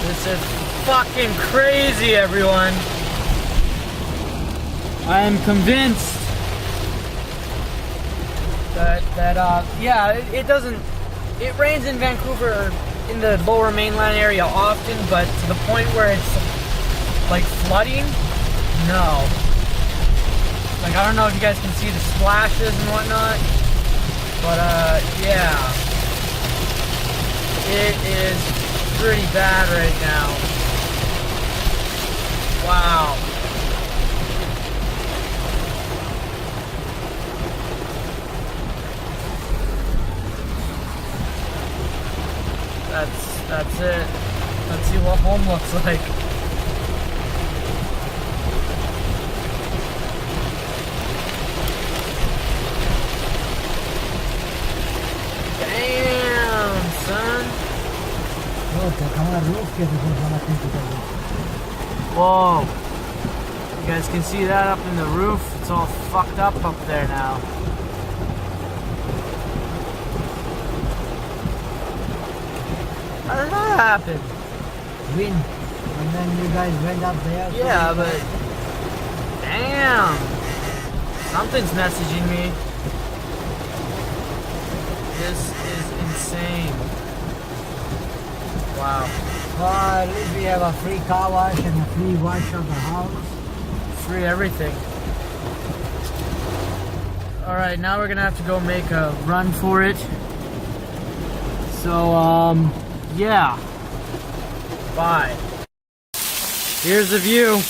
This is fucking crazy, everyone. I am convinced that yeah, it rains in Vancouver in the lower mainland area often, but to the point where it's like flooding, no. Like, I don't know if you guys can see the splashes and whatnot, but yeah, it is pretty bad right now. Wow. That's it. Let's see what home looks like. Damn, son. Whoa. You guys can see that up in the roof? It's all fucked up there now. How did that happen? Wind. And then you guys went up there. Yeah, but damn. Something's messaging me. This is insane. Wow. Well, at least we have a free car wash and a free wash of the house. Free everything. Alright, now we're gonna have to go make a run for it. So, yeah. Bye. Here's the view.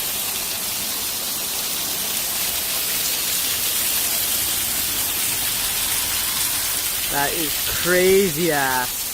That is crazy ass.